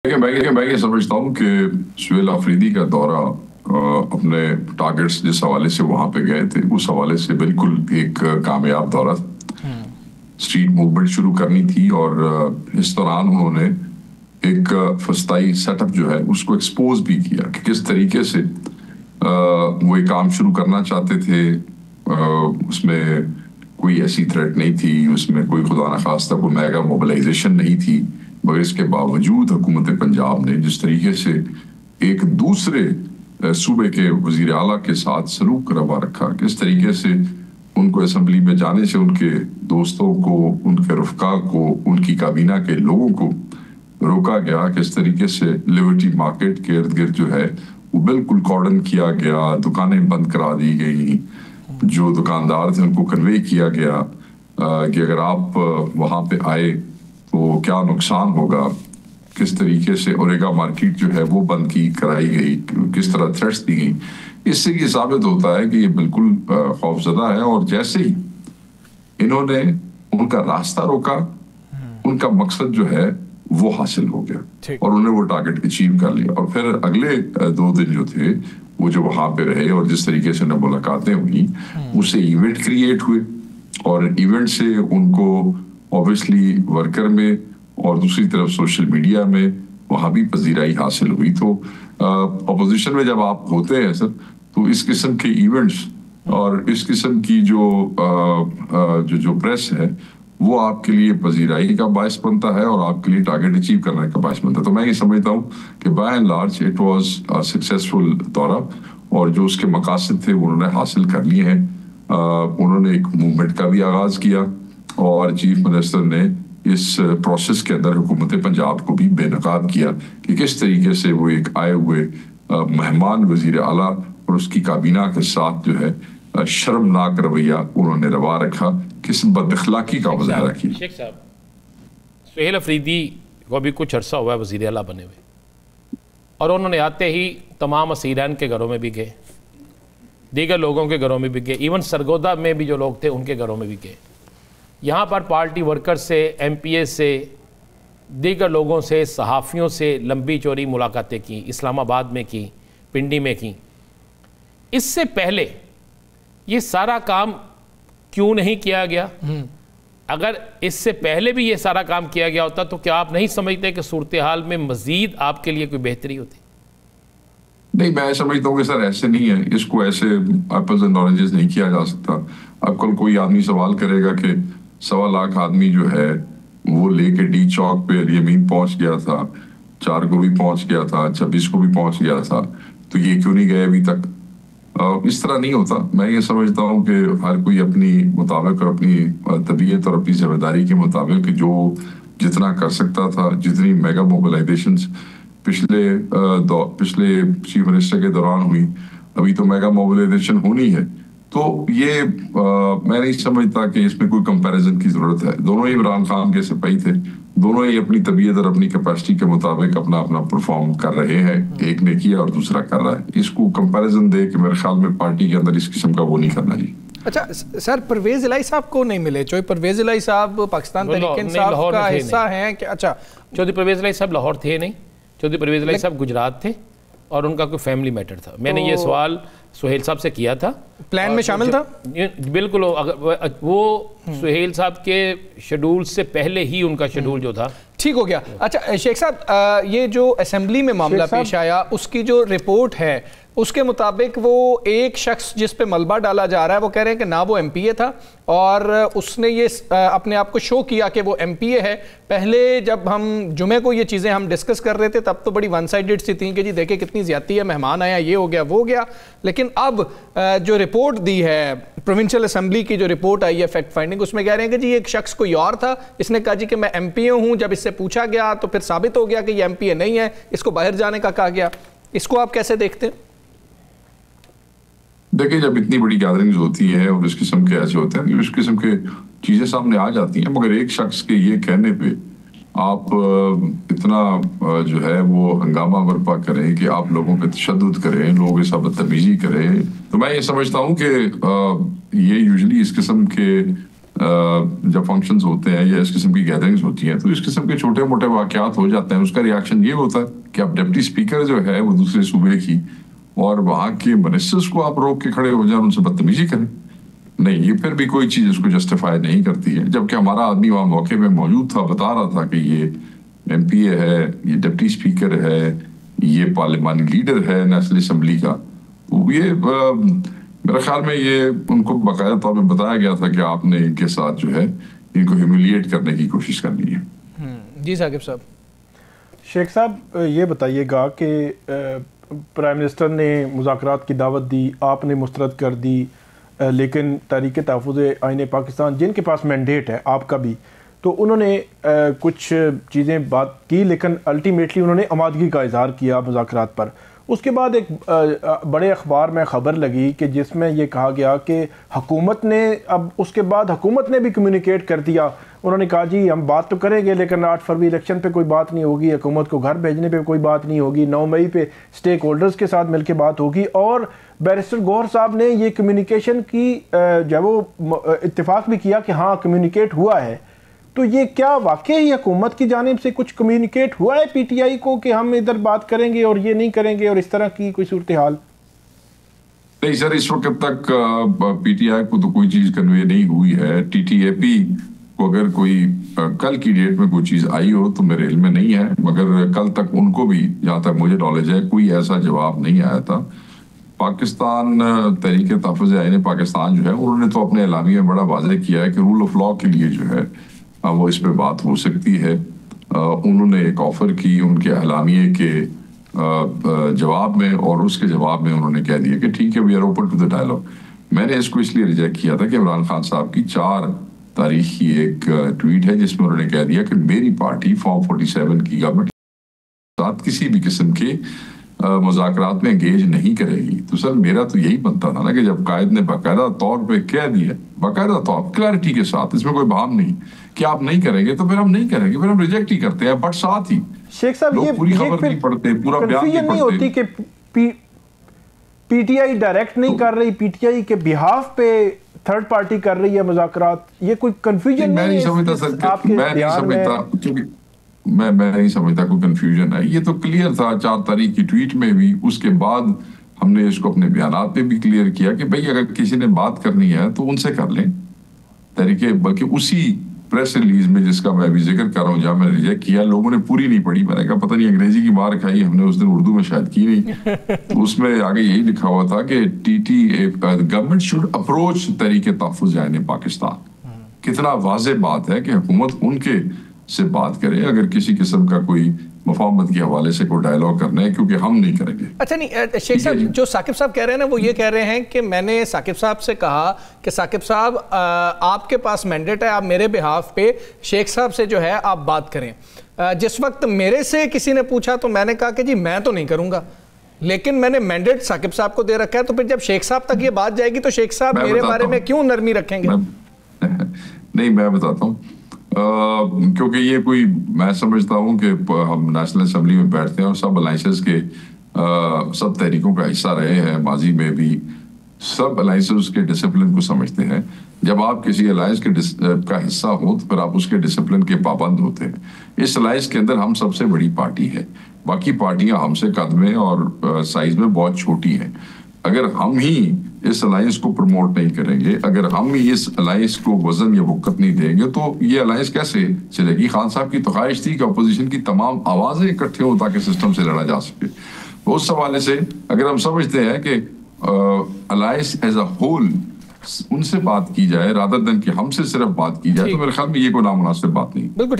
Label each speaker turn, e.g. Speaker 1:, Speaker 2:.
Speaker 1: मैं ये समझता हूँ कि सुहेल अफरीदी का दौरा अपने टारगेट्स जिस हवाले से वहां पे गए थे उस हवाले से बिल्कुल एक कामयाब दौरा था। स्ट्रीट मूवमेंट शुरू करनी थी और इस दौरान उन्होंने एक फस्ताई सेटअप जो है उसको एक्सपोज भी किया कि किस तरीके से वो एक काम शुरू करना चाहते थे। उसमें कोई ऐसी थ्रेट नहीं थी, उसमें कोई खुदा न खास्ता कोई मेगा मोबिलाइजेशन नहीं थी, मगर इसके बावजूद हुकूमत पंजाब ने जिस तरीके से एक दूसरे सूबे के वजीर आला के साथ सलूक रवा रखा, किस तरीके से उनको असम्बली में जाने से उनके दोस्तों को, उनके रफ़का को, उनकी काबीना के लोगों को रोका गया, किस तरीके से लिबर्टी मार्केट के इर्द गिर्द जो है वो बिल्कुल कॉर्डन किया गया, दुकानें बंद करा दी गई, जो दुकानदार थे उनको कन्वे किया गया कि अगर आप वहाँ पे आए तो क्या नुकसान होगा, किस तरीके से ओरेगा मार्केट जो है वो बंद कराई गई, किस तरह थ्रेट्स दी गई। इससे ये साबित होता है कि ये बिल्कुल खौफजदा है और जैसे ही इन्होंने उनका रास्ता रोका उनका मकसद जो है वो हासिल हो गया और उन्होंने वो टारगेट अचीव कर लिया। और फिर अगले 2 दिन जो थे वो जो वहां पे रहे और जिस तरीके से उन्हें मुलाकातें हुई उससे इवेंट क्रिएट हुए और इवेंट से उनको ऑब्वियसली वर्कर में और दूसरी तरफ सोशल मीडिया में वहाँ भी पजीराई हासिल हुई। तो अपोजिशन में जब आप होते हैं सर तो इस किस्म के इवेंट्स और इस किस्म की जो प्रेस है वो आपके लिए पजीराई का बायस बनता है और आपके लिए टारगेट अचीव करने का बायस बनता है। तो मैं ये समझता हूँ कि by and large it was a successful दौरा और जो उसके मकासद थे वो उन्होंने हासिल कर लिए हैं। उन्होंने एक मूवमेंट का भी आगाज किया और चीफ मिनिस्टर ने इस प्रोसेस के अंदर हुकूमत पंजाब को भी बेनकाब किया कि किस तरीके से वो एक आए हुए मेहमान वजीर आला और उसकी काबीना के साथ जो है शर्मनाक रवैया उन्होंने रवा रखा, किस बदअखलाकी का मुजाहरा किया।
Speaker 2: शेख साहब, सुहेल अफरीदी को अभी कुछ अरसा हुआ है वजीर आला बने हुए और उन्होंने आते ही तमाम असीरान के घरों में भी गए, दीगर लोगों के घरों में भी गए, इवन सरगोदा में भी जो लोग थे उनके घरों में भी गए। यहाँ पर पार्टी वर्कर से, MPA से, दीगर लोगों से, सहाफ़ियों से लंबी चौड़ी मुलाकातें की, इस्लामाबाद में की, पिंडी में की। इससे पहले ये सारा काम क्यों नहीं किया गया? अगर इससे पहले भी ये सारा काम किया गया होता तो क्या आप नहीं समझते कि सूरत हाल में मज़ीद आपके लिए कोई बेहतरी होती?
Speaker 1: नहीं, मैं समझता हूँ कि सर ऐसे नहीं है, इसको ऐसे एप्पल्स एंड ऑरेंजेस नहीं किया जा सकता। अब कल कोई आदमी सवाल करेगा कि 1.25 लाख आदमी जो है वो लेके डी चौक पे यमीन पहुंच गया था, 4 को भी पहुंच गया था, 26 को भी पहुंच गया था, तो ये क्यों नहीं गए अभी तक? इस तरह नहीं होता। मैं ये समझता हूँ कि हर कोई अपनी मुताबिक और अपनी तबीयत और अपनी जिम्मेदारी के मुताबिक जो जितना कर सकता था, जितनी मेगा मोबिलाइजेशन पिछले चीफ मिनिस्टर के दौरान हुई, अभी तो मेगा मोबिलाइजेशन होनी है। तो ये मैं नहीं समझता कि इसमें कोई कंपैरिजन की जरूरत है। दोनों ही इमरान खान के सिपाही थे, दोनों ही अपनी तबीयत और अपनी कैपेसिटी के मुताबिक अपना अपना परफॉर्म कर रहे हैं। एक ने किया और दूसरा कर रहा है, इसको कंपैरिजन दे के मेरे ख्याल में पार्टी के अंदर इस किस्म का वो नहीं करना चाहिए।
Speaker 3: अच्छा सर, परवेज इलाही साहब को नहीं मिले? चौधरी परवेज इलाही साहब पाकिस्तान तहरीक इंसाफ का हिस्सा हैं कि? अच्छा,
Speaker 2: चौधरी परवेज इलाही साहब लाहौर थे नहीं, चौधरी परवेज इलाही साहब गुजरात थे और उनका कोई फैमिली मैटर था। मैंने ये सवाल सुहेल साहब से किया था।
Speaker 3: प्लान में शामिल था?
Speaker 2: बिल्कुल, वो सुहेल साहब के शेड्यूल से पहले ही उनका शेड्यूल जो था
Speaker 3: ठीक हो गया। अच्छा शेख साहब, ये जो असेंबली में मामला पेश आया उसकी जो रिपोर्ट है उसके मुताबिक वो एक शख्स जिस पे मलबा डाला जा रहा है वो कह रहे हैं कि ना वो MPA था और उसने ये अपने आप को शो किया कि वो MPA है। पहले जब हम जुमे को ये चीज़ें हम डिस्कस कर रहे थे तब तो बड़ी वन साइडेड सी थी कि जी देखे कितनी ज़्यादती है, मेहमान आया, ये हो गया वो हो गया। लेकिन अब जो रिपोर्ट दी है प्रोविंशियल असेंबली की, जो रिपोर्ट आई है फैक्ट फाइंडिंग, उसमें कह रहे हैं कि जी एक शख्स कोई और था, इसने कहा जी कि मैं MPA हूँ। जब इससे पूछा गया तो फिर साबित हो गया कि ये MPA नहीं है, इसको बाहर जाने का कहा गया। इसको आप कैसे देखते हैं?
Speaker 1: देखिए, जब इतनी बड़ी गैदरिंग्स होती है और इस किस्म के ऐसे होते हैं, इस किस्म के चीजें सामने आ जाती हैं, मगर एक शख्स के ये कहने पे आप इतना जो है वो हंगामा बर्पा करें कि आप लोगों पे तशद्दुद करें, लोगों के साथ बदतमीजी करें, तो मैं ये समझता हूँ कि ये यूजुअली इस किस्म के جب فنکشنز ہوتے ہیں یا اس قسم کی گیدرنگز ہوتی ہیں تو اس قسم کے چھوٹے موٹے واقعات ہو جاتے ہیں. اس کا ریاکشن یہ ہوتا ہے کہ اب ڈپٹی اسپیکر جو ہے وہ دوسرے صوبے کی اور وہاں کے منسٹرز کو آپ روک کے کھڑے ہو جائیں, ان سے بدتمیزی کریں. نہیں, یہ پھر بھی کوئی چیز اس کو جسٹیفائی نہیں کرتی ہے. جبکہ ہمارا آدمی وہاں موقع پہ موجود تھا, بتا رہا تھا کہ یہ ایم پی اے ہے, یہ ڈپٹی اسپیکر ہے, یہ پارلیمانی لیڈر ہے نیشنل اسمبلی کا. تو یہ میرے خیال میں یہ ان کو باقاعدہ طور پہ بتایا گیا تھا کہ آپ نے ان کے ساتھ جو ہے ان کو ہیوملیٹ کرنے کی کوشش کرنی ہے.
Speaker 3: جی ثاقب صاحب.
Speaker 4: شیخ صاحب یہ بتائیے گا کہ پرائم منسٹر نے مذاکرات کی دعوت دی, آپ نے مسترد کر دی, لیکن تحریک تحفظ آئین پاکستان جن کے پاس مینڈیٹ ہے آپ کا بھی, تو انہوں نے کچھ چیزیں بات کی لیکن الٹیمیٹلی انہوں نے آمادگی کا اظہار کیا مذاکرات پر. اس کے بعد ایک بڑے اخبار میں خبر لگی کہ جس میں یہ کہا گیا کہ حکومت نے اب اس کے بعد حکومت نے بھی کمیونیکیٹ کر دیا. انہوں نے کہا جی ہم بات تو کریں گے لیکن 8 فروری الیکشن پہ کوئی بات نہیں ہوگی, حکومت کو گھر بھیجنے پہ کوئی بات نہیں ہوگی, 9 مئی پہ سٹیک ہولڈرز کے ساتھ مل کے بات ہوگی. اور بیرسٹر گوہر صاحب نے یہ کمیونیکیشن کی جو وہ اتفاق بھی کیا کہ ہاں کمیونیکیٹ ہوا ہے. تو یہ کیا واقعی حکومت کی جانب سے کچھ کمیونیکیٹ ہوا ہے پی ٹی آئی کو کہ ہم ادھر بات کریں گے اور یہ نہیں کریں گے اور اس طرح کی کوئی صورتحال؟
Speaker 1: نہیں سر, اس وقت تک پی ٹی آئی کو تو کوئی چیز کنوے نہیں ہوئی ہے. ٹی ٹی اے پی کو اگر کوئی کل کی ڈیٹ میں کوئی چیز آئی ہو تو میرے علم میں نہیں ہے, مگر کل تک ان کو بھی جہاں تک مجھے نالج ہے کوئی ایسا جواب نہیں آیا تھا. پاکستان تحریک تحفظ آئین پاکستان جو ہے انہوں نے تو اپنے اعلامیے میں بڑا واضح کیا ہے کہ رول آف لاء کے لیے جو ہے وہ اس پہ بات ہو سکتی ہے. انہوں نے ایک آفر کی ان کے اعلامیے کے جواب میں, اور اس کے جواب میں انہوں نے کہہ دیا کہ ٹھیک ہے we are open to the dialogue. میں نے اس کو اس لیے ریجیکٹ کیا تھا کہ عمران خان صاحب کی 4 تاریخ کی ایک ٹویٹ ہے جس میں انہوں نے کہہ دیا کہ میری پارٹی فارم 47 کی گورنمنٹ کے ساتھ کسی بھی قسم کے مذاکرات میں انگیج نہیں کرے گی. تو سر میرا تو یہی بنتا تھا نا کہ جب قائد نے باقاعدہ طور پہ کہہ دیا, باقاعدہ طور کلیئرٹی کے ساتھ, اس میں کوئی بہام نہیں کہ آپ نہیں کریں گے تو پھر ہم نہیں کریں گے, پھر ہم ریجیکٹ ہی کرتے ہیں. بٹ ساتھ ہی
Speaker 4: شیخ صاحب یہ
Speaker 1: پوری خبر نہیں پڑھتے, پورا بیان نہیں
Speaker 4: ہوتی کہ پی ٹی آئی ڈائریکٹ نہیں کر رہی, پی ٹی آئی کے بہاف پہ تھرڈ پارٹی کر رہی ہے مذاکرات, یہ کوئی کنفیوژن
Speaker 1: نہیں ہے؟ میں نہیں سمجھتا کوئی کنفیوژن ہے. یہ تو کلیئر تھا 4 تاریخ کی ٹویٹ میں بھی, اس کے بعد ہم نے اس کو اپنے بیانات میں بھی کلیئر کیا کہ بھئی اگر کسی نے بات کرنی ہے تو ان سے کر لیں طریقے. بلکہ اسی پریس ریلیز میں جس کا میں ابھی ذکر کر رہا ہوں جہاں میں نے ریجیکٹ کیا, لوگوں نے پوری نہیں پڑھی. میں نے کہا پتہ نہیں انگریزی کی مار کھائی ہم نے اس دن, اردو میں شاید کی نہیں. تو اس میں آگے یہی لکھا ہوا تھا کہ گورنمنٹ شوڈ اپروچ تحریک تحفظ آئین پاکستان. کتنا واضح بات ہے کہ حکومت ان کے سے بات کرے اگر کسی قسم کا کوئی مفاہمت کے حوالے سے کوئی ڈائلاگ کرنا ہے, کیونکہ ہم نہیں کریں گے.
Speaker 3: اچھا نہیں شیخ صاحب, جو ثاقب صاحب کہہ رہے ہیں نا وہ یہ کہہ رہے ہیں کہ میں نے ثاقب صاحب سے کہا کہ ثاقب صاحب آپ کے پاس مینڈیٹ ہے, آپ میرے بہاف پہ شیخ صاحب سے جو ہے آپ بات کریں. جس وقت میرے سے کسی نے پوچھا تو میں نے کہا کہ جی میں تو نہیں کروں گا, لیکن میں نے مینڈیٹ ثاقب صاحب کو دے رکھا ہے, تو پھر جب شیخ صاحب تک یہ بات جائے گی تو شیخ صاحب میرے بارے میں کیوں نرمی رکھیں گے؟
Speaker 1: نہیں میں بتاتا ہوں, کیونکہ یہ کوئی, میں سمجھتا ہوں کہ ہم نیشنل اسمبلی میں بیٹھتے ہیں اور سب الائنسز کے سب تحریکوں کا حصہ رہے ہیں ماضی میں بھی, سب الائنسز کے ڈسپلن کو سمجھتے ہیں. جب آپ کسی الائنس کا حصہ ہو تو پھر آپ اس کے ڈسپلن کے پابند ہوتے ہیں. اس الائنس کے اندر ہم سب سے بڑی پارٹی ہے, باقی پارٹیاں ہم سے قد میں اور سائز میں بہت چھوٹی ہیں. اگر ہم ہی اس الائنس کو پروموٹ نہیں کریں گے, اگر ہم ہی اس الائنس کو وزن یا وقت نہیں دیں گے تو یہ الائنس کیسے چلے گی؟ خان صاحب کی تو خواہش تھی کہ اپوزیشن کی تمام آوازیں اکٹھے ہوں تاکہ سسٹم سے لڑا جا سکے. اس حوالے سے اگر ہم سمجھتے ہیں کہ الائنس ایز اے ہول ان سے بات کی جائے رادر دین کہ ہم سے صرف بات کی جائے, تو میرے خیال میں یہ کوئی نامناسب بات نہیں.
Speaker 3: بالکل.